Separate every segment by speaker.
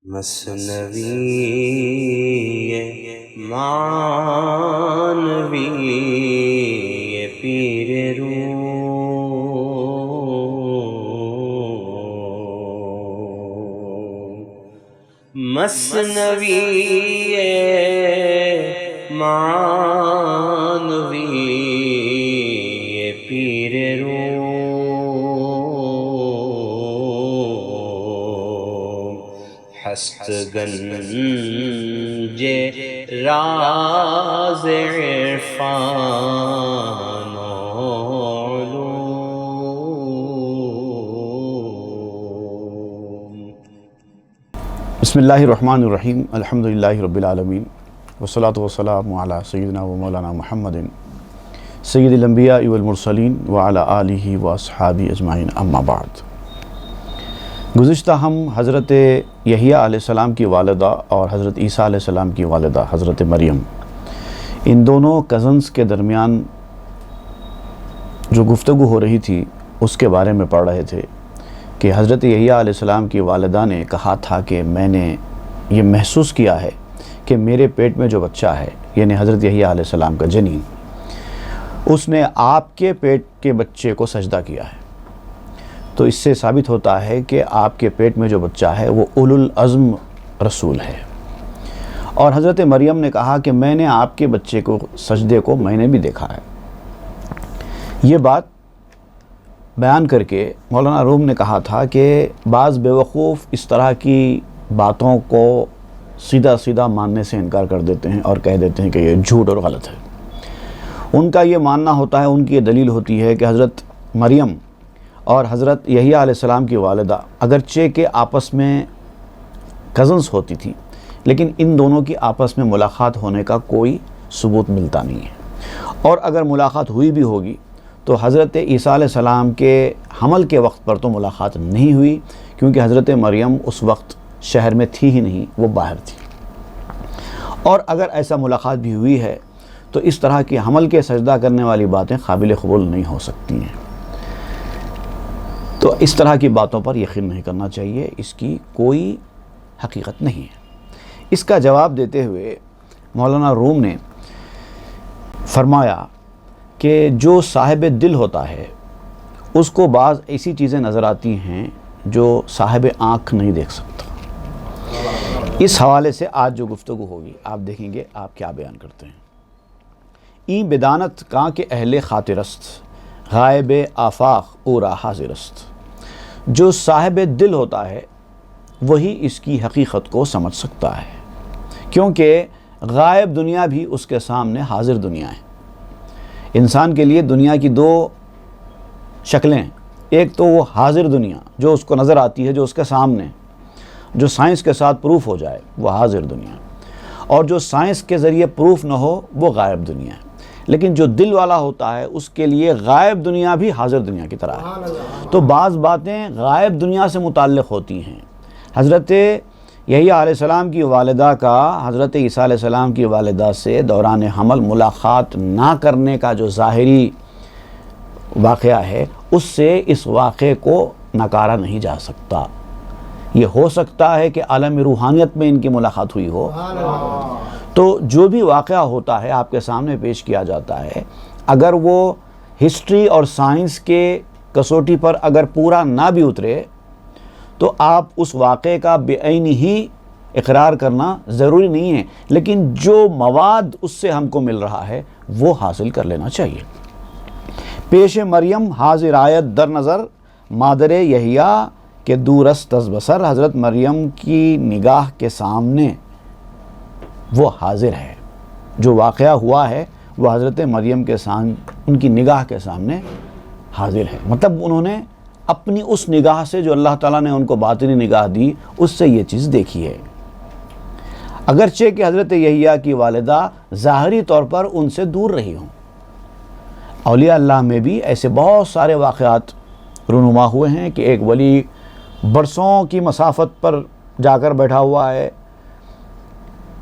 Speaker 1: مثنوی معنوی پیر روم، مثنوی معنوی پیر روم، ہست گنج راز عرفان و علوم۔
Speaker 2: بسم اللہ الرحمن الرحیم، الحمدللہ رب العالمین، والصلاة والسلام علی سیدنا و مولانا محمد سید الانبیاء والمرسلین وعلی آلہ واصحابہ اجمعین، اما بعد۔ گزشتہ ہم حضرت یحییٰ علیہ السلام کی والدہ اور حضرت عیسیٰ علیہ السلام کی والدہ حضرت مریم، ان دونوں کزنز کے درمیان جو گفتگو ہو رہی تھی اس کے بارے میں پڑھ رہے تھے کہ حضرت یحییٰ علیہ السلام کی والدہ نے کہا تھا کہ میں نے یہ محسوس کیا ہے کہ میرے پیٹ میں جو بچہ ہے، یعنی حضرت یحییٰ علیہ السلام کا جنین، اس نے آپ کے پیٹ کے بچے کو سجدہ کیا ہے۔ تو اس سے ثابت ہوتا ہے کہ آپ کے پیٹ میں جو بچہ ہے وہ اولو العزم رسول ہے۔ اور حضرت مریم نے کہا کہ میں نے آپ کے بچے کو سجدے کو میں نے بھی دیکھا ہے۔ یہ بات بیان کر کے مولانا روم نے کہا تھا کہ بعض بیوقوف اس طرح کی باتوں کو سیدھا ماننے سے انکار کر دیتے ہیں اور کہہ دیتے ہیں کہ یہ جھوٹ اور غلط ہے۔ ان کا یہ ماننا ہوتا ہے، ان کی یہ دلیل ہوتی ہے کہ حضرت مریم اور حضرت یحییٰ علیہ السلام کی والدہ اگرچہ کہ آپس میں کزنز ہوتی تھی، لیکن ان دونوں کی آپس میں ملاقات ہونے کا کوئی ثبوت ملتا نہیں ہے، اور اگر ملاقات ہوئی بھی ہوگی تو حضرت عیسیٰ علیہ السلام کے حمل کے وقت پر تو ملاقات نہیں ہوئی، کیونکہ حضرت مریم اس وقت شہر میں تھی ہی نہیں، وہ باہر تھی۔ اور اگر ایسا ملاقات بھی ہوئی ہے تو اس طرح کی حمل کے سجدہ کرنے والی باتیں قابل قبول نہیں ہو سکتی ہیں۔ تو اس طرح کی باتوں پر یقین نہیں کرنا چاہیے، اس کی کوئی حقیقت نہیں ہے۔ اس کا جواب دیتے ہوئے مولانا روم نے فرمایا کہ جو صاحب دل ہوتا ہے اس کو بعض ایسی چیزیں نظر آتی ہیں جو صاحب آنکھ نہیں دیکھ سکتا۔ اس حوالے سے آج جو گفتگو ہوگی آپ دیکھیں گے آپ کیا بیان کرتے ہیں۔ این بدانت کاں کے اہل خاطرست، غائب آفاق اورا حاضرست۔ جو صاحب دل ہوتا ہے وہی اس کی حقیقت کو سمجھ سکتا ہے، کیونکہ غائب دنیا بھی اس کے سامنے حاضر دنیا ہے۔ انسان کے لیے دنیا کی دو شکلیں، ایک تو وہ حاضر دنیا جو اس کو نظر آتی ہے، جو اس کے سامنے، جو سائنس کے ساتھ پروف ہو جائے، وہ حاضر دنیا، اور جو سائنس کے ذریعے پروف نہ ہو وہ غائب دنیا ہے۔ لیکن جو دل والا ہوتا ہے اس کے لیے غائب دنیا بھی حاضر دنیا کی طرح ہے۔ تو بعض باتیں غائب دنیا سے متعلق ہوتی ہیں۔ حضرت یحییٰ علیہ السلام کی والدہ کا حضرت عیسیٰ علیہ السلام کی والدہ سے دوران حمل ملاقات نہ کرنے کا جو ظاہری واقعہ ہے، اس سے اس واقعے کو نکارا نہیں جا سکتا۔ یہ ہو سکتا ہے کہ عالم روحانیت میں ان کی ملاقات ہوئی ہو، تو جو بھی واقعہ ہوتا ہے آپ کے سامنے پیش کیا جاتا ہے، اگر وہ ہسٹری اور سائنس کے کسوٹی پر اگر پورا نہ بھی اترے تو آپ اس واقعے کا بعین ہی اقرار کرنا ضروری نہیں ہے، لیکن جو مواد اس سے ہم کو مل رہا ہے وہ حاصل کر لینا چاہیے۔ پیش مریم حاضر آیت در نظر، مادر یحییٰ کے دورست از بصر۔ حضرت مریم کی نگاہ کے سامنے وہ حاضر ہے، جو واقعہ ہوا ہے وہ حضرت مریم کے سامنے، ان کی نگاہ کے سامنے حاضر ہے۔ مطلب انہوں نے اپنی اس نگاہ سے جو اللہ تعالیٰ نے ان کو باطنی نگاہ دی، اس سے یہ چیز دیکھی ہے۔ اگرچہ کہ حضرت یحییٰ کی والدہ ظاہری طور پر ان سے دور رہی ہوں۔ اولیاء اللہ میں بھی ایسے بہت سارے واقعات رونما ہوئے ہیں کہ ایک ولی برسوں کی مسافت پر جا کر بیٹھا ہوا ہے،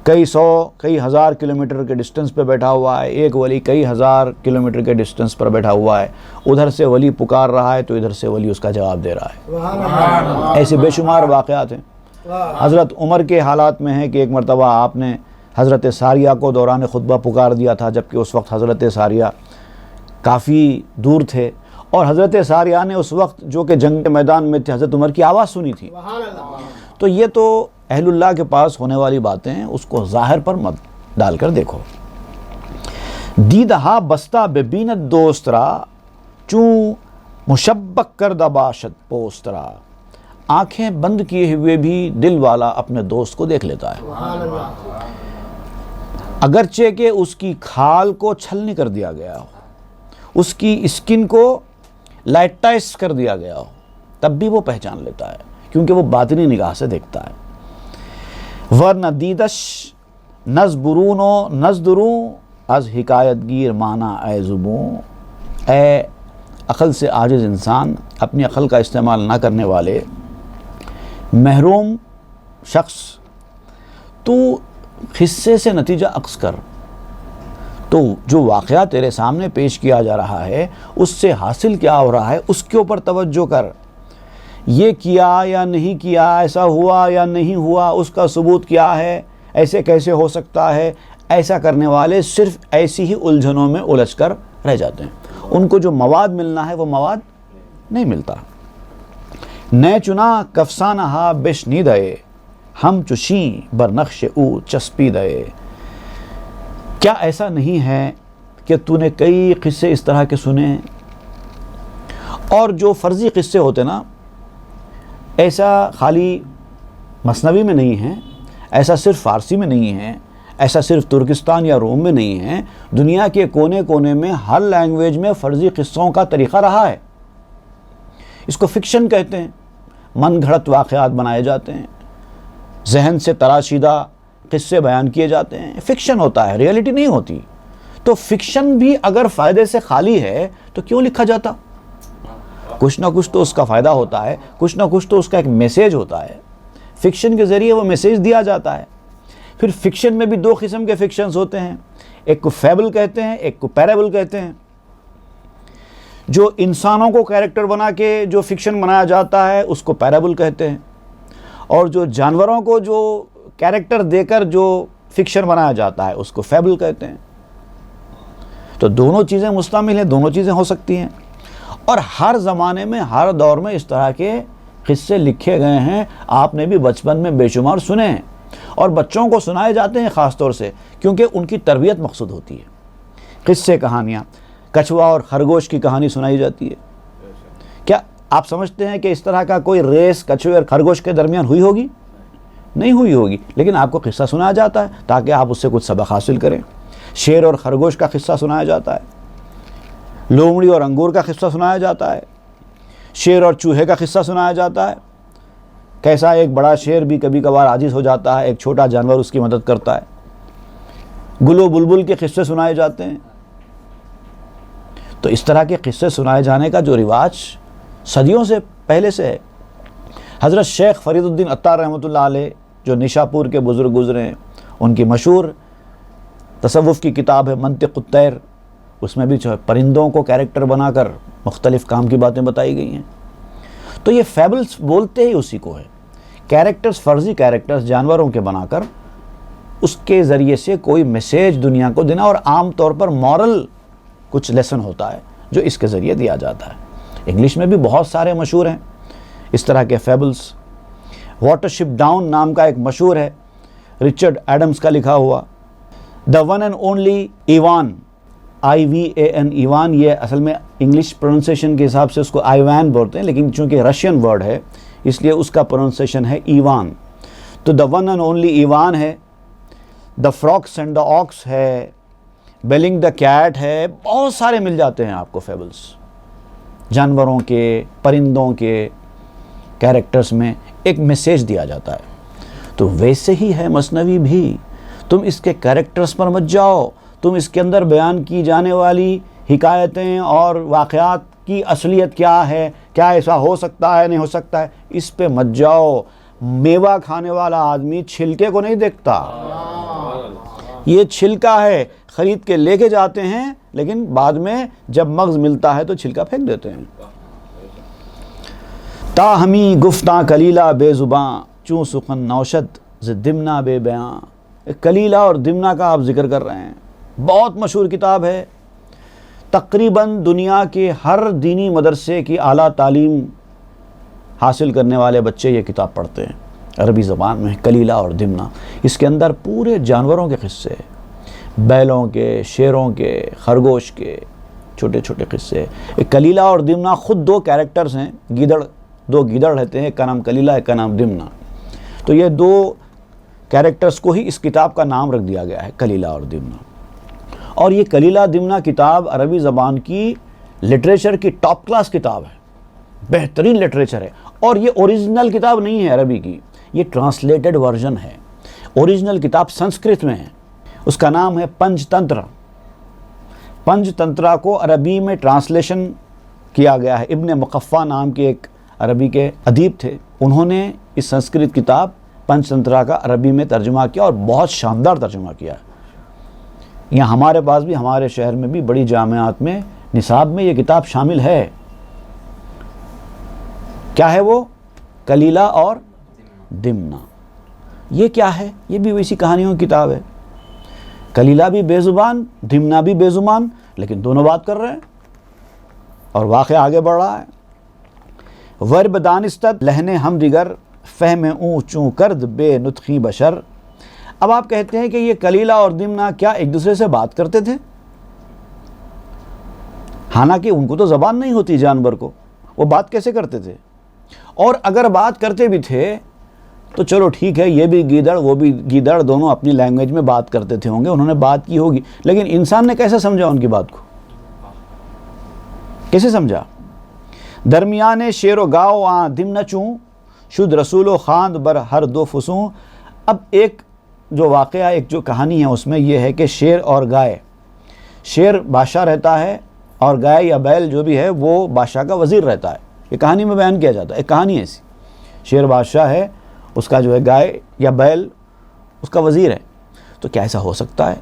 Speaker 2: کئی سو کئی ہزار کلومیٹر کے ڈسٹنس پہ بیٹھا ہوا ہے، ایک ولی کئی ہزار کلومیٹر کے ڈسٹنس پر بیٹھا ہوا ہے، ادھر سے ولی پکار رہا ہے تو ادھر سے ولی اس کا جواب دے رہا ہے۔ ایسے بے شمار واقعات ہیں۔ حضرت عمر کے حالات میں ہے کہ ایک مرتبہ آپ نے حضرت ساریہ کو دوران خطبہ پکار دیا تھا، جبکہ اس وقت حضرت ساریہ کافی دور تھے، اور حضرت ساریہ نے اس وقت جو کہ جنگ کے میدان میں تھے حضرت عمر کی آواز سنی تھی۔ تو یہ تو اہل اللہ کے پاس ہونے والی باتیں ہیں، اس کو ظاہر پر مت ڈال کر دیکھو۔ دیدہا بستہ ببینت دوسترا چوں مشبک کردہ باشد پوسترا، آنکھیں بند کیے ہوئے بھی دل والا اپنے دوست کو دیکھ لیتا ہے، اگرچہ کہ اس کی کھال کو چھلنی کر دیا گیا ہو، اس کی اسکن کو لائٹائز کر دیا گیا ہو، تب بھی وہ پہچان لیتا ہے، کیونکہ وہ باطنی نگاہ سے دیکھتا ہے۔ ورنہ دیدش نزبرون و نزدروں از حکایت گیر مانا اے زبوں، اے عقل سے عاجز انسان، اپنی عقل کا استعمال نہ کرنے والے محروم شخص، تو قصے سے نتیجہ اخذ کر، تو جو واقعہ تیرے سامنے پیش کیا جا رہا ہے اس سے حاصل کیا ہو رہا ہے اس کے اوپر توجہ کر۔ یہ کیا یا نہیں کیا، ایسا ہوا یا نہیں ہوا، اس کا ثبوت کیا ہے، ایسے کیسے ہو سکتا ہے، ایسا کرنے والے صرف ایسی ہی الجھنوں میں الجھ کر رہ جاتے ہیں، ان کو جو مواد ملنا ہے وہ مواد نہیں ملتا۔ نئے چنا کفسانہا بشنیدئے، ہم چشیں برنقش او چسپیدئے، کیا ایسا نہیں ہے کہ تو نے کئی قصے اس طرح کے سنے؟ اور جو فرضی قصے ہوتے نا، ایسا خالی مثنوی میں نہیں ہیں، ایسا صرف فارسی میں نہیں ہے، ایسا صرف ترکستان یا روم میں نہیں ہے، دنیا کے کونے کونے میں ہر لینگویج میں فرضی قصوں کا طریقہ رہا ہے۔ اس کو فکشن کہتے ہیں، من گھڑت واقعات بنائے جاتے ہیں، ذہن سے تراشیدہ قصے بیان کیے جاتے ہیں، فکشن ہوتا ہے، ریئلٹی نہیں ہوتی۔ تو فکشن بھی اگر فائدے سے خالی ہے تو کیوں لکھا جاتا؟ کچھ نہ کچھ تو اس کا فائدہ ہوتا ہے، کچھ نہ کچھ تو اس کا ایک میسیج ہوتا ہے، فکشن کے ذریعے وہ میسیج دیا جاتا ہے۔ پھر فکشن میں بھی دو قسم کے فکشنز ہوتے ہیں، ایک کو فیبل کہتے ہیں، ایک کو پیرابل کہتے ہیں۔ جو انسانوں کو کیریکٹر بنا کے جو فکشن بنایا جاتا ہے اس کو پیرابل کہتے ہیں، اور جو جانوروں کو جو کیریکٹر دے کر جو فکشن بنایا جاتا ہے اس کو فیبل کہتے ہیں۔ تو دونوں چیزیں مستعمل ہیں، دونوں چیزیں ہو سکتی ہیں، اور ہر زمانے میں ہر دور میں اس طرح کے قصے لکھے گئے ہیں، آپ نے بھی بچپن میں بے شمار سنے ہیں، اور بچوں کو سنائے جاتے ہیں خاص طور سے، کیونکہ ان کی تربیت مقصود ہوتی ہے۔ قصے، کہانیاں، کچھوا اور خرگوش کی کہانی سنائی جاتی ہے۔ کیا آپ سمجھتے ہیں کہ اس طرح کا کوئی ریس کچھوے اور خرگوش کے درمیان ہوئی ہوگی؟ نہیں ہوئی ہوگی، لیکن آپ کو قصہ سنایا جاتا ہے تاکہ آپ اس سے کچھ سبق حاصل کریں۔ شیر اور خرگوش کا قصہ سنایا جاتا ہے، لومڑی اور انگور کا قصہ سنایا جاتا ہے، شیر اور چوہے کا قصہ سنایا جاتا ہے، کیسا ایک بڑا شیر بھی کبھی کبھار عاجز ہو جاتا ہے، ایک چھوٹا جانور اس کی مدد کرتا ہے، گل و بلبل کے قصے سنائے جاتے ہیں۔ تو اس طرح کے قصے سنائے جانے کا جو رواج صدیوں سے پہلے سے ہے۔ حضرت شیخ فرید الدین عطار رحمۃ اللہ علیہ جو نشاپور کے بزرگ گزرے ہیں، ان کی مشہور تصوف کی کتاب ہے منطق الطیر، اس میں بھی جو ہے پرندوں کو کیریکٹر بنا کر مختلف کام کی باتیں بتائی گئی ہیں۔ تو یہ فیبلز بولتے ہی اسی کو ہے، کیریکٹرز، فرضی کیریکٹرز جانوروں کے بنا کر اس کے ذریعے سے کوئی میسیج دنیا کو دینا، اور عام طور پر مورل کچھ لیسن ہوتا ہے جو اس کے ذریعے دیا جاتا ہے۔ انگلش میں بھی بہت سارے مشہور ہیں اس طرح کے فیبلز۔ واٹر شپ ڈاؤن نام کا ایک مشہور ہے، رچرڈ ایڈمز کا لکھا ہوا، دا ون اینڈ اونلی ایوان، IVAN، ایوان، یہ اصل میں انگلش پروننسیشن کے حساب سے اس کو آئیوان بولتے ہیں، لیکن چونکہ رشین ورڈ ہے اس لیے اس کا پروننسیشن ہے ایوان۔ تو دا ون اینڈ اونلی ایوان ہے، دا فراکس اینڈ دا آکس ہے، بیلنگ دا کیٹ ہے، بہت سارے مل جاتے ہیں آپ کو فیبلز، جانوروں کے، پرندوں کے کیریکٹرز میں ایک میسیج دیا جاتا ہے۔ تو ویسے ہی ہے مثنوی بھی، تم اس کے کیریکٹرز پر مت جاؤ، تم اس کے اندر بیان کی جانے والی حکایتیں اور واقعات کی اصلیت کیا ہے، کیا ایسا ہو سکتا ہے، نہیں ہو سکتا ہے، اس پہ مت جاؤ۔ میوہ کھانے والا آدمی چھلکے کو نہیں دیکھتا، یہ چھلکا ہے، خرید کے لے کے جاتے ہیں، لیکن بعد میں جب مغز ملتا ہے تو چھلکا پھینک دیتے ہیں۔ تا ہمیں گفتاں کلیلہ بے زباں، چوں سخن نوشد ز دمنا بے بیاں، کلیلہ اور دمنا کا آپ ذکر کر رہے ہیں، بہت مشہور کتاب ہے، تقریباً دنیا کے ہر دینی مدرسے کی اعلیٰ تعلیم حاصل کرنے والے بچے یہ کتاب پڑھتے ہیں، عربی زبان میں، کلیلہ اور دمنا۔ اس کے اندر پورے جانوروں کے قصے، بیلوں کے، شیروں کے، خرگوش کے چھوٹے چھوٹے قصے۔ ایک کلیلہ اور دمنا خود دو کیریکٹرز ہیں، دو گیدڑ رہتے ہیں، ایک کا نام کلیلہ، ایک کا نام دمنا۔ تو یہ دو کیریکٹرز کو ہی اس کتاب کا نام رکھ دیا گیا ہے، کلیلہ اور دمنا۔ اور یہ کلیلہ دمنا کتاب عربی زبان کی لٹریچر کی ٹاپ کلاس کتاب ہے، بہترین لٹریچر ہے، اور یہ اوریجنل کتاب نہیں ہے عربی کی، یہ ٹرانسلیٹڈ ورژن ہے۔ اوریجنل کتاب سنسکرت میں ہے، اس کا نام ہے پنچ تنتر۔ پنچ تنترا کو عربی میں ٹرانسلیشن کیا گیا ہے، ابن مقفع نام کے ایک عربی کے ادیب تھے، انہوں نے اس سنسکرت کتاب پنچ تنترا کا عربی میں ترجمہ کیا اور بہت شاندار ترجمہ کیا ہے۔ یہاں ہمارے پاس بھی، ہمارے شہر میں بھی بڑی جامعات میں نصاب میں یہ کتاب شامل ہے۔ کیا ہے وہ؟ کلیلہ اور دمنا۔ یہ کیا ہے؟ یہ بھی ویسی کہانیوں کی کتاب ہے، کلیلہ بھی بے زبان، دمنا بھی بے زبان، لیکن دونوں بات کر رہے ہیں اور واقعہ آگے بڑھ رہا ہے۔ ورب دانستت لہن ہم دیگر فہم اونچوں کرد بے نطقی بشر۔ اب آپ کہتے ہیں کہ یہ کلیلہ اور دمنا کیا ایک دوسرے سے بات کرتے تھے؟ حالانکہ ان کو تو زبان نہیں ہوتی جانور کو، وہ بات کیسے کرتے تھے؟ اور اگر بات کرتے بھی تھے تو چلو ٹھیک ہے، یہ بھی گیدڑ وہ بھی گیدڑ، دونوں اپنی لینگویج میں بات کرتے تھے ہوں گے، انہوں نے بات کی ہوگی، لیکن انسان نے کیسے سمجھا ان کی بات کو؟ کیسے سمجھا؟ درمیان شیر و گاؤ آں دم نچوں شد رسول و خاند بر ہر دو فسوں۔ اب ایک جو واقعہ، ایک جو کہانی ہے اس میں یہ ہے کہ شیر اور گائے، شیر بادشاہ رہتا ہے اور گائے یا بیل جو بھی ہے وہ بادشاہ کا وزیر رہتا ہے، یہ کہانی میں بیان کیا جاتا ہے۔ ایک کہانی ایسی، شیر بادشاہ ہے، اس کا جو ہے گائے یا بیل اس کا وزیر ہے۔ تو کیا ایسا ہو سکتا ہے؟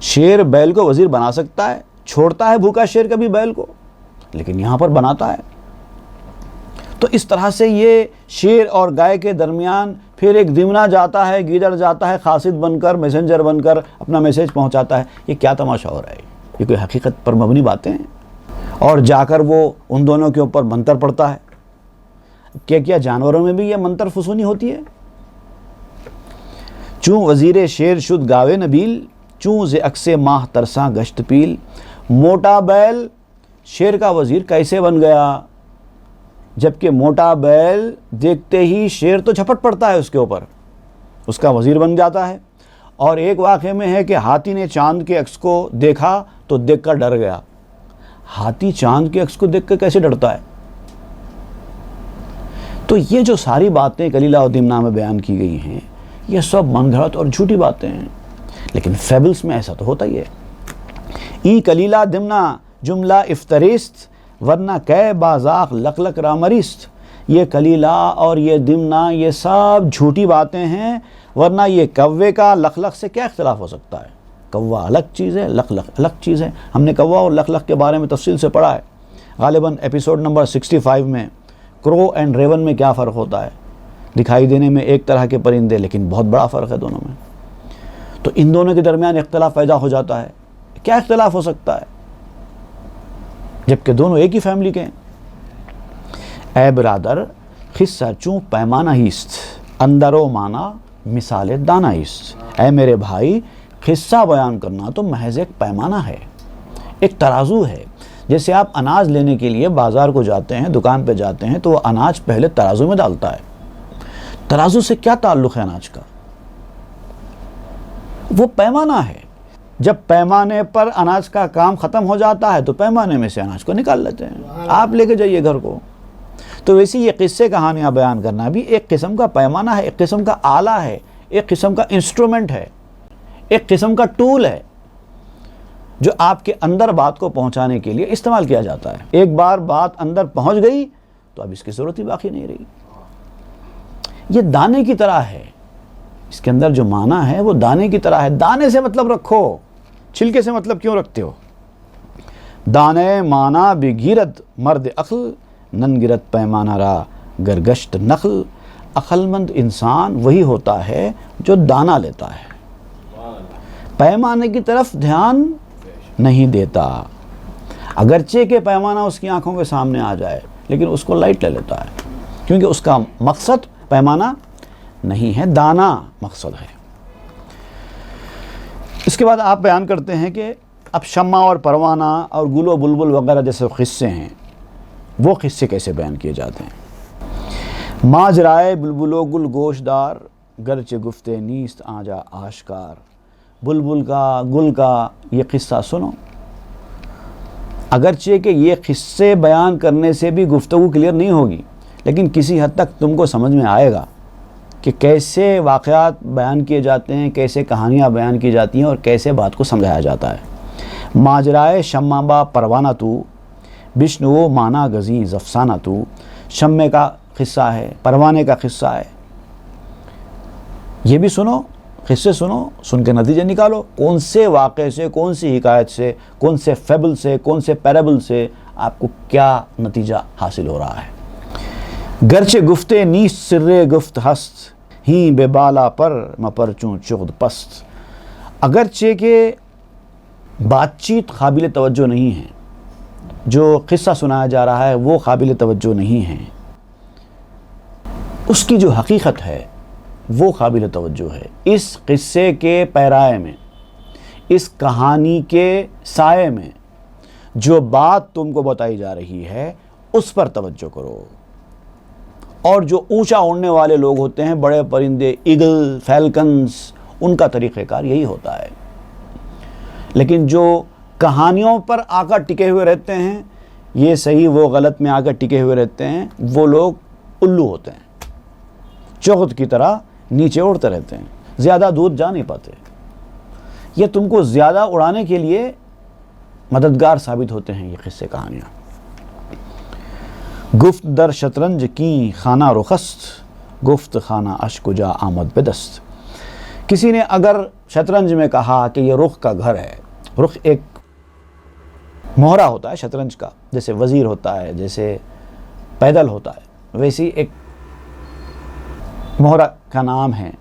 Speaker 2: شیر بیل کو وزیر بنا سکتا ہے؟ چھوڑتا ہے بھوکا شیر کبھی بیل کو؟ لیکن یہاں پر بناتا ہے۔ تو اس طرح سے یہ شیر اور گائے کے درمیان پھر ایک دمنا جاتا ہے، گیدڑ جاتا ہے قاصد بن کر، میسنجر بن کر اپنا میسیج پہنچاتا ہے۔ یہ کیا تماشا ہو رہا ہے؟ یہ کوئی حقیقت پر مبنی باتیں ہیں؟ اور جا کر وہ ان دونوں کے اوپر منتر پڑتا ہے۔ کیا جانوروں میں بھی یہ منتر فسونی ہوتی ہے؟ چوں وزیر شیر شد گاوے نبیل، چوں ز اکس ماہ ترساں گشت پیل۔ موٹا بیل شیر کا وزیر کیسے بن گیا؟ جبکہ موٹا بیل دیکھتے ہی شیر تو جھپٹ پڑتا ہے اس کے اوپر، اس کا وزیر بن جاتا ہے۔ اور ایک واقعے میں ہے کہ ہاتھی نے چاند کے عکس کو دیکھا تو دیکھ کر ڈر گیا۔ ہاتھی چاند کے عکس کو دیکھ کر کیسے ڈرتا ہے؟ تو یہ جو ساری باتیں کلیلہ و دمنا میں بیان کی گئی ہیں، یہ سب من گھڑت اور جھوٹی باتیں ہیں، لیکن فیبلز میں ایسا تو ہوتا ہی ہے۔ ای کلیلہ دمنا جملہ افتریست ورنہ کئے بازاق لق لق رامریست۔ یہ کلیلہ اور یہ دمنا یہ سب جھوٹی باتیں ہیں، ورنہ یہ کوے کا لق لق سے کیا اختلاف ہو سکتا ہے؟ کوا الگ چیز ہے، لق لق الگ چیز ہے۔ ہم نے کوا اور لق لق کے بارے میں تفصیل سے پڑھا ہے، غالباً ایپیسوڈ نمبر 65 میں۔ کرو اینڈ ریون میں کیا فرق ہوتا ہے؟ دکھائی دینے میں ایک طرح کے پرندے، لیکن بہت بڑا فرق ہے دونوں میں۔ تو ان دونوں کے درمیان اختلاف پیدا ہو جاتا ہے۔ کیا اختلاف ہو سکتا ہے جبکہ دونوں ایک ہی فیملی کے ہیں؟ اے برادر قصہ چوں پیمانہ ہیست اندر و مانا مثال دانہ ہیست۔ اے میرے بھائی، قصہ بیان کرنا تو محض ایک پیمانہ ہے، ایک ترازو ہے۔ جیسے آپ اناج لینے کے لیے بازار کو جاتے ہیں، دکان پہ جاتے ہیں، تو وہ اناج پہلے ترازو میں ڈالتا ہے۔ ترازو سے کیا تعلق ہے اناج کا؟ وہ پیمانہ ہے۔ جب پیمانے پر اناج کا کام ختم ہو جاتا ہے تو پیمانے میں سے اناج کو نکال لیتے ہیں، آپ لے کے جائیے گھر کو۔ تو ویسے یہ قصے کہانیاں بیان کرنا بھی ایک قسم کا پیمانہ ہے، ایک قسم کا آلہ ہے، ایک قسم کا انسٹرومنٹ ہے، ایک قسم کا ٹول ہے جو آپ کے اندر بات کو پہنچانے کے لیے استعمال کیا جاتا ہے۔ ایک بار بات اندر پہنچ گئی تو اب اس کی ضرورت ہی باقی نہیں رہی۔ یہ دانے کی طرح ہے، اس کے اندر جو معنی ہے وہ دانے کی طرح ہے۔ دانے سے مطلب رکھو، چھلکے سے مطلب کیوں رکھتے ہو؟ دانے معنی بگیرت مرد عقل نن گرت پیمانہ را گرگشت نخل۔ عقل مند انسان وہی ہوتا ہے جو دانہ لیتا ہے، پیمانے کی طرف دھیان نہیں دیتا، اگرچہ کہ پیمانہ اس کی آنکھوں کے سامنے آ جائے لیکن اس کو لائٹ لے لیتا ہے، کیونکہ اس کا مقصد پیمانہ نہیں ہے، دانہ مقصد ہے۔ اس کے بعد آپ بیان کرتے ہیں کہ اب شمع اور پروانہ اور گل و بلبل وغیرہ جیسے قصے ہیں، وہ قصے کیسے بیان کیے جاتے ہیں۔ ماجرائے بلبل و گل گوشدار، گرچہ گفتے نیست آجا آشکار۔ بلبل کا، گل کا یہ قصہ سنو، اگرچہ کہ یہ قصے بیان کرنے سے بھی گفتگو کلیئر نہیں ہوگی، لیکن کسی حد تک تم کو سمجھ میں آئے گا کہ کیسے واقعات بیان کیے جاتے ہیں، کیسے کہانیاں بیان کی جاتی ہیں اور کیسے بات کو سمجھایا جاتا ہے۔ ماجرائے شمع با پروانہ تو، بشنو مانا گزیز افسانہ تو۔ شمع کا قصہ ہے، پروانے کا قصہ ہے، یہ بھی سنو، قصے سنو، سن کے نتیجے نکالو، کون سے واقعے سے، کون سی حکایت سے، کون سے فیبل سے، کون سے پیرابل سے آپ کو کیا نتیجہ حاصل ہو رہا ہے۔ گرچہ گفتے نیست سرے گفت ہست، ہی بے بالا پر مپرچوں چغد پست۔ اگرچہ کہ بات چیت قابل توجہ نہیں ہے، جو قصہ سنایا جا رہا ہے وہ قابل توجہ نہیں ہے، اس کی جو حقیقت ہے وہ قابل توجہ ہے۔ اس قصے کے پیرائے میں، اس کہانی کے سائے میں جو بات تم کو بتائی جا رہی ہے اس پر توجہ کرو۔ اور جو اونچا اڑنے والے لوگ ہوتے ہیں، بڑے پرندے، ایگل، فیلکنز، ان کا طریقہ کار یہی ہوتا ہے۔ لیکن جو کہانیوں پر آ کر ٹکے ہوئے رہتے ہیں، یہ صحیح وہ غلط میں آ کر ٹکے ہوئے رہتے ہیں، وہ لوگ الو ہوتے ہیں، چغد کی طرح نیچے اڑتے رہتے ہیں، زیادہ دور جا نہیں پاتے۔ یہ تم کو زیادہ اڑانے کے لیے مددگار ثابت ہوتے ہیں یہ قصے کہانیاں۔ گفت در شطرنج کی خانہ رخست، گفت خانہ اشک جا آمد بدست۔ کسی نے اگر شطرنج میں کہا کہ یہ رخ کا گھر ہے، رخ ایک مہرہ ہوتا ہے شطرنج کا، جیسے وزیر ہوتا ہے، جیسے پیدل ہوتا ہے، ویسی ایک مہرہ کا نام ہے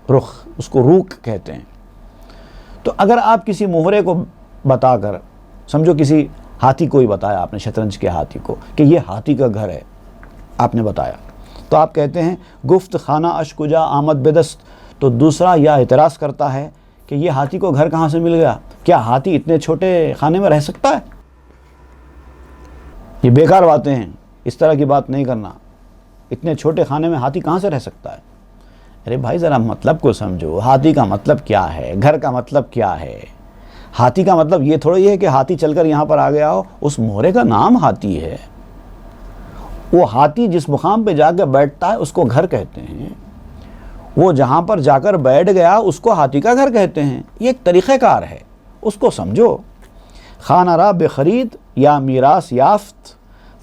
Speaker 2: رخ، اس کو روک کہتے ہیں۔ تو اگر آپ کسی مہرے کو بتا کر، سمجھو کسی ہاتھی کو ہی بتایا آپ نے، شطرنج کے ہاتھی کو، کہ یہ ہاتھی کا گھر ہے، آپ نے بتایا، تو آپ کہتے ہیں گفت خانہ اشک جا آمد بدست۔ تو دوسرا یہ اعتراض کرتا ہے کہ یہ ہاتھی کو گھر کہاں سے مل گیا؟ کیا ہاتھی اتنے چھوٹے خانے میں رہ سکتا ہے؟ یہ بیکار باتیں ہیں، اس طرح کی بات نہیں کرنا۔ اتنے چھوٹے خانے میں ہاتھی کہاں سے رہ سکتا ہے؟ ارے بھائی ذرا مطلب کو سمجھو، ہاتھی کا مطلب کیا ہے، گھر کا مطلب کیا ہے؟ ہاتھی کا مطلب یہ تھوڑا یہ ہے کہ ہاتھی چل کر یہاں پر آ گیا ہو، اس مہرے کا نام ہاتھی ہے۔ وہ ہاتھی جس مقام پہ جا کے بیٹھتا ہے اس کو گھر کہتے ہیں، وہ جہاں پر جا کر بیٹھ گیا اس کو ہاتھی کا گھر کہتے ہیں۔ یہ ایک طریقہ کار ہے، اس کو سمجھو۔ خانہ را بے خرید یا میراث یافت،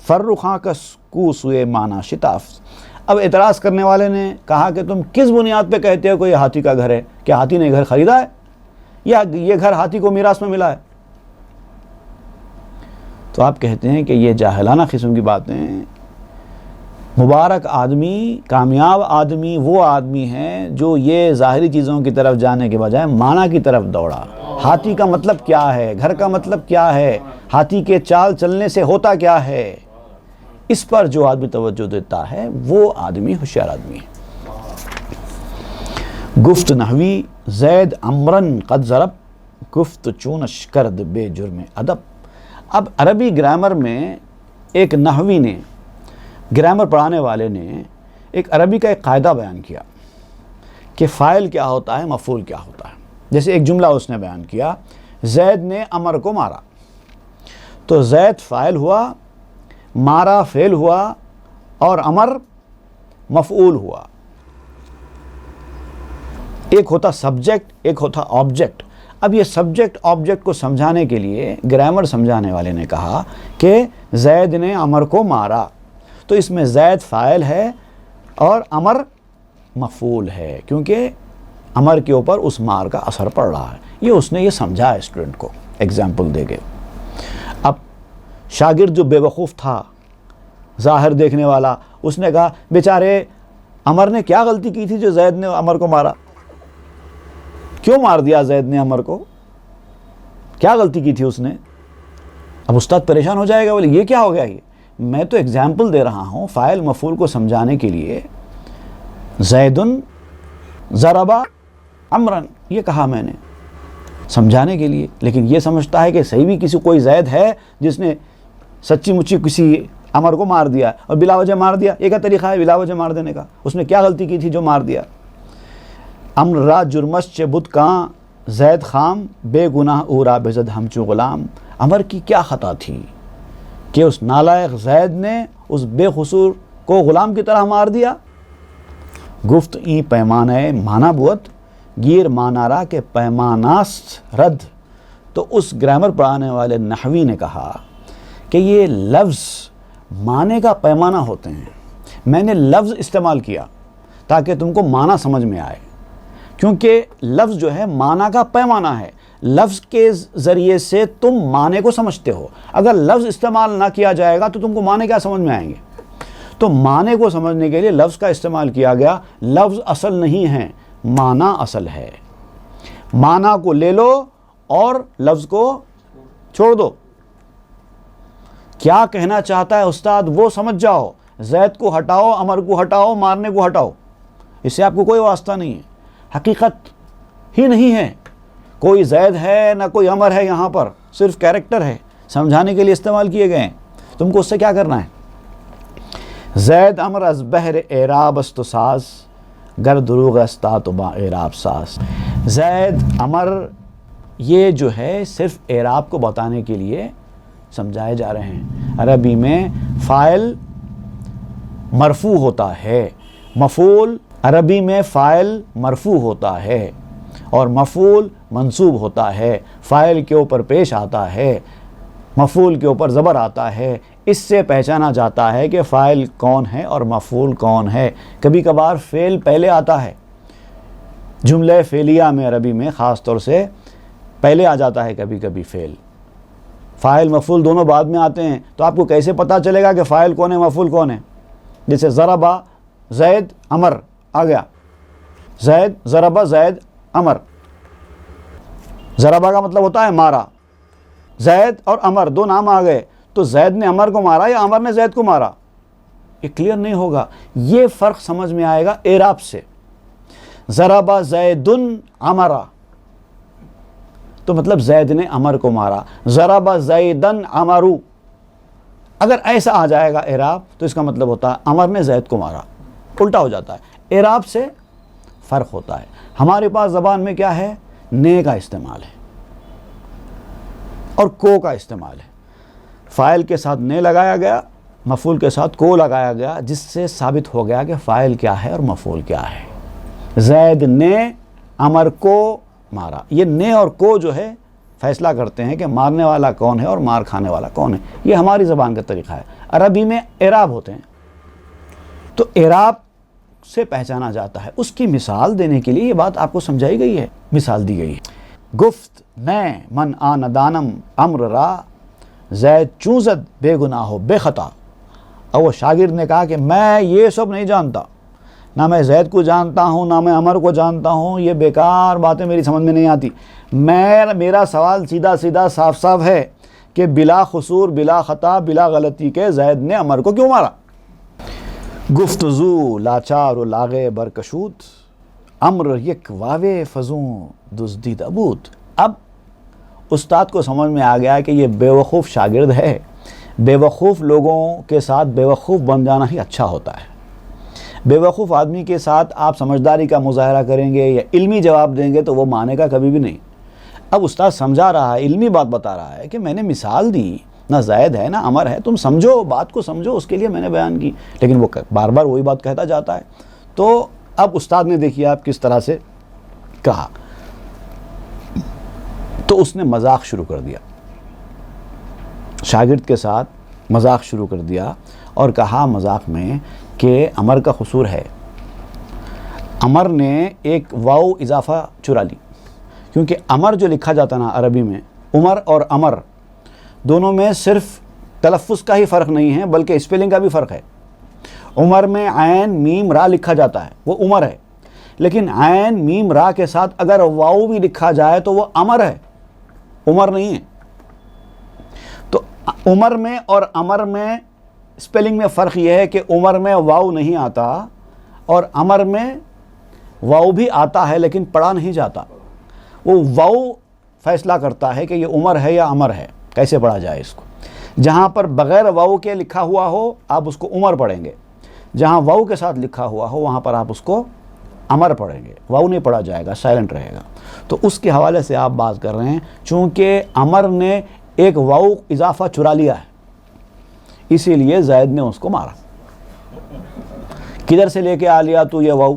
Speaker 2: فرخاں کا کو سوئے مانا شتافت۔ اب اعتراض کرنے والے نے کہا کہ تم کس بنیاد پہ کہتے ہو کہ یہ ہاتھی کا گھر ہے؟ کیا ہاتھی نے گھر خریدا ہے یا یہ گھر ہاتھی کو میراث میں ملا ہے؟ تو آپ کہتے ہیں کہ یہ جاہلانہ قسم کی باتیں۔ مبارک آدمی، کامیاب آدمی وہ آدمی ہے جو یہ ظاہری چیزوں کی طرف جانے کے بجائے معنی کی طرف دوڑا۔ ہاتھی کا مطلب کیا ہے، گھر کا مطلب کیا ہے، ہاتھی کے چال چلنے سے ہوتا کیا ہے، اس پر جو آدمی توجہ دیتا ہے وہ آدمی ہوشیار آدمی ہے۔ گفت نحوی زید امرن قد ضرب، گفت چونش کرد بے جرم ادب۔ اب عربی گرامر میں ایک نحوی نے، گرامر پڑھانے والے نے ایک عربی کا ایک قاعدہ بیان کیا کہ فاعل کیا ہوتا ہے، مفعول کیا ہوتا ہے۔ جیسے ایک جملہ اس نے بیان کیا، زید نے امر کو مارا، تو زید فاعل ہوا، مارا فعل ہوا اور امر مفعول ہوا۔ ایک ہوتا سبجیکٹ، ایک ہوتا آبجیکٹ۔ اب یہ سبجیکٹ آبجیکٹ کو سمجھانے کے لیے گرامر سمجھانے والے نے کہا کہ زید نے امر کو مارا، تو اس میں زید فاعل ہے اور امر مفعول ہے، کیونکہ امر کے اوپر اس مار کا اثر پڑ رہا ہے۔ یہ اس نے یہ سمجھا اسٹوڈنٹ کو ایگزامپل دے کے۔ اب شاگرد جو بے وقوف تھا، ظاہر دیکھنے والا، اس نے کہا بیچارے عمر نے کیا غلطی کی تھی جو زید نے عمر کو مارا؟ کیوں مار دیا زید نے عمر کو؟ کیا غلطی کی تھی اس نے؟ اب استاد پریشان ہو جائے گا، بولے یہ کیا ہو گیا؟ یہ میں تو اگزامپل دے رہا ہوں فاعل مفعول کو سمجھانے کے لیے. زیدن ضرب عمرن یہ کہا میں نے سمجھانے کے لیے، لیکن یہ سمجھتا ہے کہ صحیح بھی کسی کوئی زید ہے جس نے سچی مچی کسی عمر کو مار دیا اور بلا وجہ مار دیا. یہ کا طریقہ ہے بلا وجہ مار دینے کا؟ اس نے کیا غلطی کی تھی جو مار دیا؟ امر را جرمش چے بد کاں زید خام بے گناہ او را بزد ہمچو غلام. عمر کی کیا خطا تھی کہ اس نالائق زید نے اس بے قصور کو غلام کی طرح مار دیا؟ گفت ای پیمانہ مانا بوت گیر مانارا کے پیماناست رد. تو اس گرامر پڑھانے والے نحوی نے کہا کہ یہ لفظ معنی کا پیمانہ ہوتے ہیں. میں نے لفظ استعمال کیا تاکہ تم کو معنی سمجھ میں آئے، کیونکہ لفظ جو ہے معنی کا پیمانہ ہے. لفظ کے ذریعے سے تم معنی کو سمجھتے ہو. اگر لفظ استعمال نہ کیا جائے گا تو تم کو معنی کیا سمجھ میں آئیں گے؟ تو معنی کو سمجھنے کے لیے لفظ کا استعمال کیا گیا. لفظ اصل نہیں ہے، معنی اصل ہے. معنی کو لے لو اور لفظ کو چھوڑ دو. کیا کہنا چاہتا ہے استاد وہ سمجھ جاؤ. زید کو ہٹاؤ، عمر کو ہٹاؤ، مارنے کو ہٹاؤ، اس سے آپ کو کوئی واسطہ نہیں ہے. حقیقت ہی نہیں ہے. کوئی زید ہے نہ کوئی عمر ہے، یہاں پر صرف کیریکٹر ہے، سمجھانے کے لیے استعمال کیے گئے ہیں. تم کو اس سے کیا کرنا ہے؟ زید عمر از بہر اعراب است ساز گر دروغ استاد با اعراب ساز. زید عمر یہ جو ہے صرف اعراب کو بتانے کے لیے سمجھائے جا رہے ہیں. عربی میں فاعل مرفوع ہوتا ہے، مفعول عربی میں فاعل مرفوع ہوتا ہے اور مفعول منصوب ہوتا ہے. فاعل کے اوپر پیش آتا ہے، مفعول کے اوپر زبر آتا ہے. اس سے پہچانا جاتا ہے کہ فاعل کون ہے اور مفعول کون ہے. کبھی کبھار فعل پہلے آتا ہے. جملہ فعلیہ میں عربی میں خاص طور سے پہلے آ جاتا ہے کبھی کبھی فعل. فاعل مفعول دونوں بعد میں آتے ہیں. تو آپ کو کیسے پتہ چلے گا کہ فاعل کون ہے مفعول کون ہے؟ جیسے ضربہ زید عمر آ گیا، زید ضربہ زید عمر. ضربہ کا مطلب ہوتا ہے مارا. زید اور عمر دو نام آ گئے، تو زید نے عمر کو مارا یا عمر نے زید کو مارا؟ یہ کلیئر نہیں ہوگا. یہ فرق سمجھ میں آئے گا اعراب سے. ضربہ زیدن عمرہ تو مطلب زید نے عمر کو مارا. ضربہ زیدن عمرو اگر ایسا آ جائے گا اعراب تو اس کا مطلب ہوتا ہے عمر نے زید کو مارا. الٹا ہو جاتا ہے. اعراب سے فرق ہوتا ہے. ہمارے پاس زبان میں کیا ہے؟ نے کا استعمال ہے اور کو کا استعمال ہے. فاعل کے ساتھ نے لگایا گیا، مفعول کے ساتھ کو لگایا گیا، جس سے ثابت ہو گیا کہ فاعل کیا ہے اور مفعول کیا ہے. زید نے عمر کو مارا. یہ نے اور کو جو ہے فیصلہ کرتے ہیں کہ مارنے والا کون ہے اور مار کھانے والا کون ہے. یہ ہماری زبان کا طریقہ ہے. عربی میں اعراب ہوتے ہیں. تو اعراب سے پہچانا جاتا ہے. اس کی مثال دینے کے لیے یہ بات آپ کو سمجھائی گئی ہے، مثال دی گئی ہے. گفت نئے من آندانم امر را زید چونزد بے گناہ ہو بے خطا. اور وہ شاگرد نے کہا کہ میں یہ سب نہیں جانتا، نہ میں زید کو جانتا ہوں نہ میں عمر کو جانتا ہوں. یہ بیکار باتیں میری سمجھ میں نہیں آتی. میرا سوال سیدھا سیدھا صاف صاف ہے کہ بلا قصور بلا خطا بلا غلطی کے زید نے عمر کو کیوں مارا. گفتزو لاچار و لاغے برکشود امر یک واوے فضوں دزدید ابود. اب استاد کو سمجھ میں آ گیا کہ یہ بیوقوف شاگرد ہے. بیوقوف لوگوں کے ساتھ بیوقوف بن جانا ہی اچھا ہوتا ہے. بیوقوف آدمی کے ساتھ آپ سمجھداری کا مظاہرہ کریں گے یا علمی جواب دیں گے تو وہ مانے گا کبھی بھی نہیں. اب استاد سمجھا رہا ہے، علمی بات بتا رہا ہے کہ میں نے مثال دی، نہ زید ہے نہ عمر ہے، تم سمجھو، بات کو سمجھو، اس کے لیے میں نے بیان کی. لیکن وہ بار بار وہی بات کہتا جاتا ہے. تو اب استاد نے دیکھیے آپ کس طرح سے کہا. تو اس نے مذاق شروع کر دیا، شاگرد کے ساتھ مذاق شروع کر دیا اور کہا مذاق میں کہ عمر کا قصور ہے. عمر نے ایک واو اضافہ چرا لی، کیونکہ عمر جو لکھا جاتا نا عربی میں، عمر اور عمر دونوں میں صرف تلفظ کا ہی فرق نہیں ہے بلکہ اسپیلنگ کا بھی فرق ہے. عمر میں عین میم را لکھا جاتا ہے، وہ عمر ہے، لیکن عین میم را کے ساتھ اگر واو بھی لکھا جائے تو وہ امر ہے، عمر نہیں ہے۔ تو عمر میں اور امر میں اسپیلنگ میں فرق یہ ہے کہ عمر میں واو نہیں آتا اور امر میں واو بھی آتا ہے لیکن پڑھا نہیں جاتا۔ وہ واو فیصلہ کرتا ہے کہ یہ عمر ہے یا امر ہے، کیسے پڑھا جائے اس کو۔ جہاں پر بغیر واو کے لکھا ہوا ہو آپ اس کو عمر پڑھیں گے، جہاں واو کے ساتھ لکھا ہوا ہو وہاں پر آپ اس کو امر پڑھیں گے، واو نہیں پڑھا جائے گا، سائلنٹ رہے گا۔ تو اس کے حوالے سے آپ بات کر رہے ہیں، چونکہ امر نے ایک واو اضافہ چرا لیا ہے، اسی لیے زید نے اس کو مارا۔ کدھر سے لے کے آ لیا تو یہ واو؟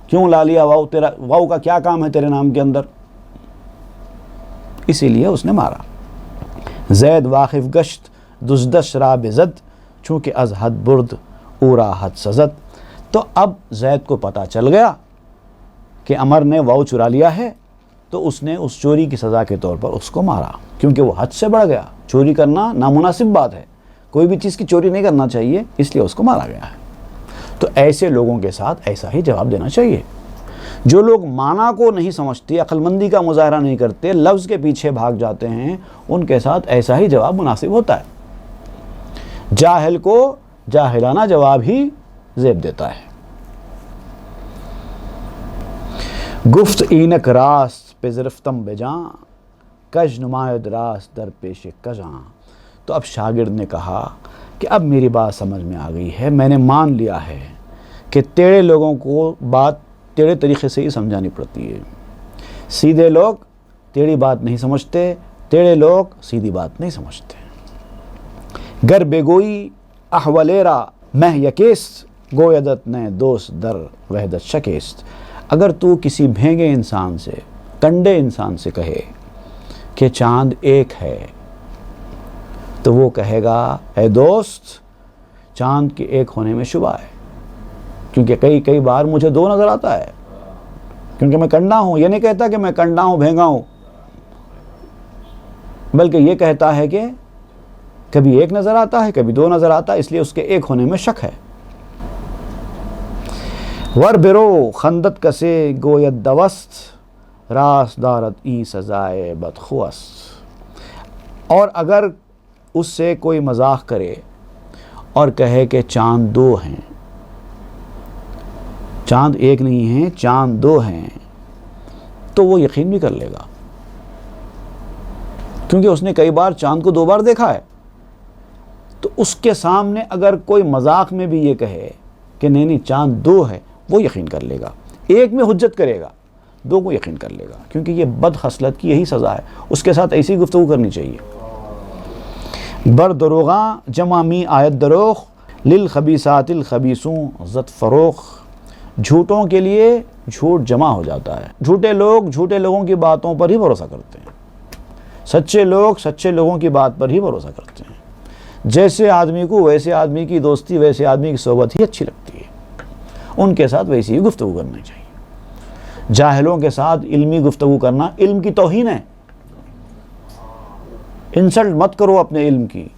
Speaker 2: کیوں لا لیا واو؟ تیرا واو کا کیا کام ہے تیرے نام کے اندر؟ اسی لیے اس نے مارا۔ زید واقف گشت دزدش را بزد چونکہ از حد برد اورا حد سزد۔ تو اب زید کو پتہ چل گیا کہ عمر نے واو چرا لیا ہے، تو اس نے اس چوری کی سزا کے طور پر اس کو مارا، کیونکہ وہ حد سے بڑھ گیا۔ چوری کرنا نامناسب بات ہے، کوئی بھی چیز کی چوری نہیں کرنا چاہیے، اس لیے اس کو مارا گیا ہے۔ تو ایسے لوگوں کے ساتھ ایسا ہی جواب دینا چاہیے۔ جو لوگ معنی کو نہیں سمجھتے، عقل مندی کا مظاہرہ نہیں کرتے، لفظ کے پیچھے بھاگ جاتے ہیں، ان کے ساتھ ایسا ہی جواب مناسب ہوتا ہے۔ جاہل کو جاہلانہ جواب ہی زیب دیتا ہے۔ گفت اینک راست پذرفتم بجاں کج نماید راست در پیش کجاں۔ تو اب شاگرد نے کہا کہ اب میری بات سمجھ میں آ گئی ہے، میں نے مان لیا ہے کہ ٹیڑھے لوگوں کو بات ٹیڑھے طریقے سے ہی سمجھانی پڑتی ہے۔ سیدھے لوگ ٹیڑھی بات نہیں سمجھتے، ٹیڑھے لوگ سیدھی بات نہیں سمجھتے۔ گر بگوئی احولیرا مہ یکیست گویدت نے دوست در وحدت شکیست۔ اگر تو کسی بھینگے انسان سے، کنڈے انسان سے کہے کہ چاند ایک ہے، تو وہ کہے گا اے دوست چاند کے ایک ہونے میں شبہ ہے، کیونکہ کئی بار مجھے دو نظر آتا ہے، کیونکہ میں کنڈا ہوں۔ یہ نہیں کہتا کہ میں کنڈا ہوں، بھینگا ہوں، بلکہ یہ کہتا ہے کہ کبھی ایک نظر آتا ہے، کبھی دو نظر آتا ہے، اس لیے اس کے ایک ہونے میں شک ہے۔ ور برو خندت کسے گوید دوست راست دارت ای سزائے بدخواست۔ اور اگر اس سے کوئی مذاق کرے اور کہے کہ چاند دو ہیں، چاند ایک نہیں ہیں، چاند دو ہیں، تو وہ یقین بھی کر لے گا، کیونکہ اس نے کئی بار چاند کو 2 بار دیکھا ہے۔ تو اس کے سامنے اگر کوئی مذاق میں بھی یہ کہے کہ نہیں چاند 2 ہے، وہ یقین کر لے گا۔ ایک میں حجت کرے گا، 2 کو یقین کر لے گا، کیونکہ یہ بد خصلت کی یہی سزا ہے۔ اس کے ساتھ ایسی گفتگو کرنی چاہیے۔ بر دروغاں جمع می آیت دروغ للخبیثات الخبیثوں زد فروغ۔ جھوٹوں کے لیے جھوٹ جمع ہو جاتا ہے۔ جھوٹے لوگ جھوٹے لوگوں کی باتوں پر ہی بھروسہ کرتے ہیں، سچے لوگ سچے لوگوں کی بات پر ہی بھروسہ کرتے ہیں۔ جیسے آدمی کو ویسے آدمی کی دوستی، ویسے آدمی کی صحبت ہی اچھی لگتی ہے، ان کے ساتھ ویسی ہی گفتگو کرنی چاہیے۔ جاہلوں کے ساتھ علمی گفتگو کرنا علم کی توہین ہے۔ انسلٹ مت کرو اپنے علم کی،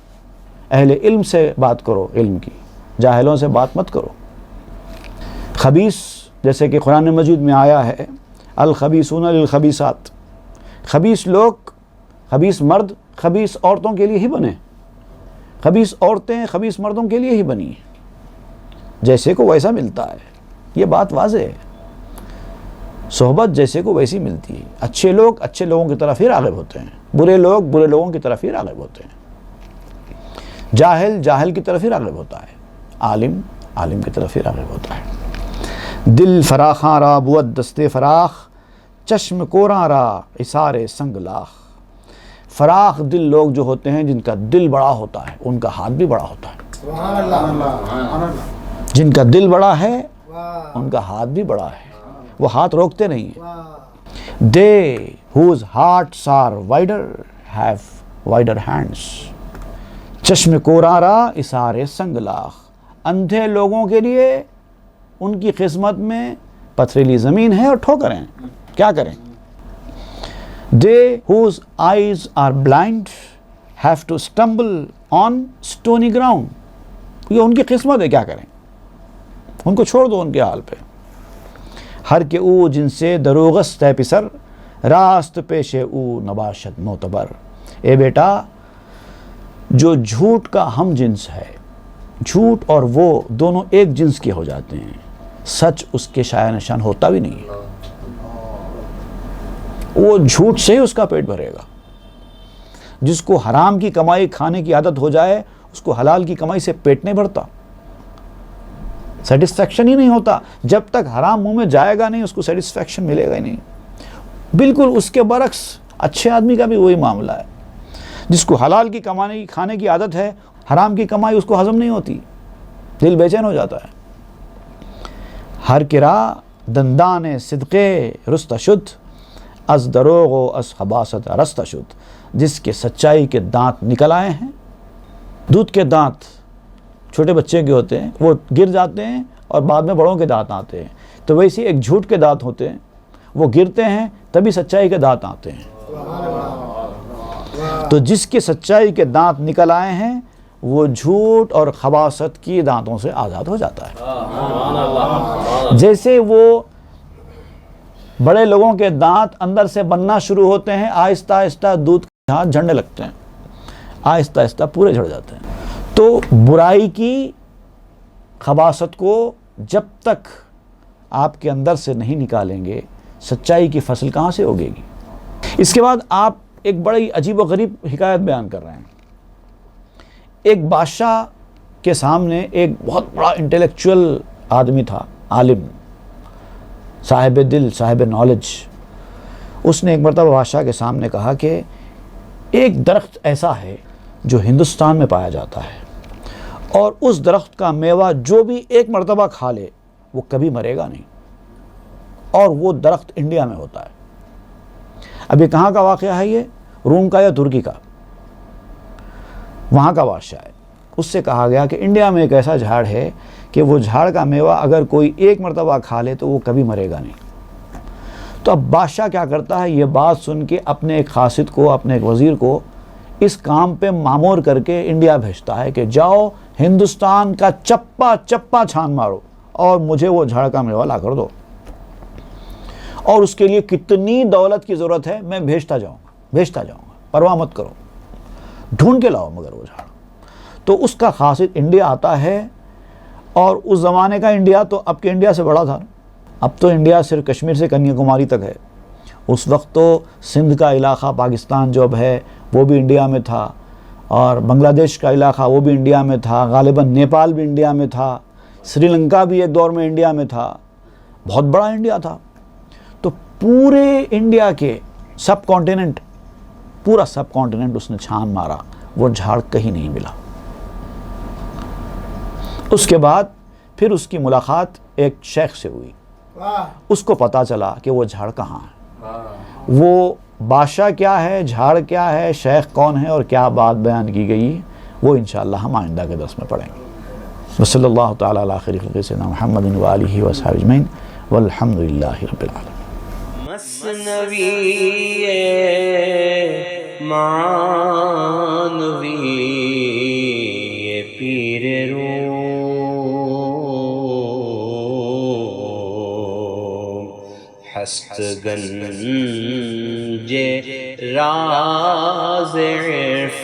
Speaker 2: اہل علم سے بات کرو، علم کی، جاہلوں سے بات مت کرو۔ خبیث، جیسے کہ قرآن مجید میں آیا ہے الخبیثون للخبیثات، خبیث لوگ، خبیث مرد خبیث عورتوں کے لیے ہی بنے، خبیث عورتیں خبیث مردوں کے لیے ہی بنی ہیں، جیسے کو ویسا ملتا ہے۔ یہ بات واضح ہے، صحبت جیسے کو ویسی ملتی ہے۔ اچھے لوگ اچھے لوگوں کی طرف ہی راغب ہوتے ہیں، برے لوگ برے لوگوں کی طرف ہی راغب ہوتے ہیں، جاہل جاہل کی طرف ہی راغب ہوتا ہے، عالم عالم کی طرف ہی راغب ہوتا ہے۔ دل فراخاں را بود دستے فراخ چشم کوراں را اثار سنگ لاخ۔ فراخ دل لوگ جو ہوتے ہیں، جن کا دل بڑا ہوتا ہے، ان کا ہاتھ بھی بڑا ہوتا ہے۔ جن کا دل بڑا ہے ان کا ہاتھ بھی بڑا ہے، وہ ہاتھ روکتے نہیں ہیں۔ They whose hearts are wider have wider hands۔ چشم کوراں را اثار سنگ لاخ۔ اندھے لوگوں کے لیے ان کی قسمت میں پتھریلی زمین ہے اور ٹھوکریں، کیا کریں؟ They whose eyes are blind have to stumble on stony ground۔ یہ ان کی قسمت ہے، کیا کریں؟ ان کو چھوڑ دو ان کے حال پہ. ہر کے او جن سے دروغست ہے پسر، راست پیش او نباشد معتبر. اے بیٹا، جو جھوٹ کا ہم جنس ہے، جھوٹ اور وہ دونوں ایک جنس کے ہو جاتے ہیں، سچ اس کے شایع نشان ہوتا بھی نہیں ہے. وہ جھوٹ سے ہی اس کا پیٹ بھرے گا. جس کو حرام کی کمائی کھانے کی عادت ہو جائے، اس کو حلال کی کمائی سے پیٹ نہیں بھرتا، سیٹسفیکشن ہی نہیں ہوتا. جب تک حرام منہ میں جائے گا نہیں، اس کو سیٹسفیکشن ملے گا ہی نہیں. بالکل اس کے برعکس اچھے آدمی کا بھی وہی معاملہ ہے. جس کو حلال کی کمانے کی کھانے کی عادت ہے، حرام کی کمائی اس کو ہضم نہیں ہوتی، دل بے چین ہو جاتا ہے. ہر کرا دندان صدقے رست شد، از دروغ و از خباثت رست شد. جس کے سچائی کے دانت نکل آئے ہیں. دودھ کے دانت چھوٹے بچے کے ہوتے ہیں، وہ گر جاتے ہیں اور بعد میں بڑوں کے دانت آتے ہیں. تو ویسے ایک جھوٹ کے دانت ہوتے ہیں، وہ گرتے ہیں تبھی سچائی کے دانت آتے ہیں. تو جس کے سچائی کے دانت نکل آئے ہیں، وہ جھوٹ اور خباثت کی دانتوں سے آزاد ہو جاتا ہے. جیسے وہ بڑے لوگوں کے دانت اندر سے بننا شروع ہوتے ہیں، آہستہ آہستہ دودھ کے ہاتھ جھڑنے لگتے ہیں، آہستہ آہستہ پورے جھڑ جاتے ہیں. تو برائی کی خباثت کو جب تک آپ کے اندر سے نہیں نکالیں گے، سچائی کی فصل کہاں سے اگے گی؟ اس کے بعد آپ ایک بڑی عجیب و غریب حکایت بیان کر رہے ہیں. ایک بادشاہ کے سامنے ایک بہت بڑا انٹلیکچوئل آدمی تھا، عالم، صاحب دل، صاحب نالج. اس نے ایک مرتبہ بادشاہ کے سامنے کہا کہ ایک درخت ایسا ہے جو ہندوستان میں پایا جاتا ہے، اور اس درخت کا میوہ جو بھی ایک مرتبہ کھا لے وہ کبھی مرے گا نہیں، اور وہ درخت انڈیا میں ہوتا ہے. اب یہ کہاں کا واقعہ ہے؟ یہ روم کا یا ترکی کا؟ وہاں کا بادشاہ ہے. اس سے کہا گیا کہ انڈیا میں ایک ایسا جھاڑ ہے کہ وہ جھاڑ کا میوہ اگر کوئی ایک مرتبہ کھا لے تو وہ کبھی مرے گا نہیں. تو اب بادشاہ کیا کرتا ہے؟ یہ بات سن کے اپنے ایک قاصد کو، اپنے ایک وزیر کو اس کام پہ مامور کر کے انڈیا بھیجتا ہے کہ جاؤ ہندوستان کا چپا چپا چھان مارو اور مجھے وہ جھاڑ کا میوہ لا کر دو، اور اس کے لیے کتنی دولت کی ضرورت ہے میں بھیجتا جاؤں گا، پرواہ مت کرو، ڈھونڈ کے لاؤ مگر وہ جھاڑ. تو اس کا قاصد انڈیا آتا ہے، اور اس زمانے کا انڈیا تو اب کے انڈیا سے بڑا تھا. اب تو انڈیا صرف کشمیر سے کنیا کماری تک ہے. اس وقت تو سندھ کا علاقہ، پاکستان جو اب ہے وہ بھی انڈیا میں تھا، اور بنگلہ دیش کا علاقہ وہ بھی انڈیا میں تھا، غالباً نیپال بھی انڈیا میں تھا، سری لنکا بھی ایک دور میں انڈیا میں تھا. بہت بڑا انڈیا تھا. تو پورے انڈیا کے سب کانٹیننٹ، پورا سب کانٹیننٹ اس نے چھان مارا، وہ جھاڑ کہیں نہیں ملا. اس کے بعد پھر اس کی ملاقات ایک شیخ سے ہوئی. اس کو پتا چلا کہ وہ جھاڑ کہاں ہے، وہ بادشاہ کیا ہے، جھاڑ کیا ہے، شیخ کون ہے، اور کیا بات بیان کی گئی، وہ انشاءاللہ ہم آئندہ کے درس میں پڑھیں گے. وصلی اللہ تعالی علی خیر خلق سیدنا محمد وآلہ وصحبہ اجمعین والحمد للہ رب العالمین.
Speaker 1: مثنوی معنوی پیر روم، ہست گنج راز عرفان.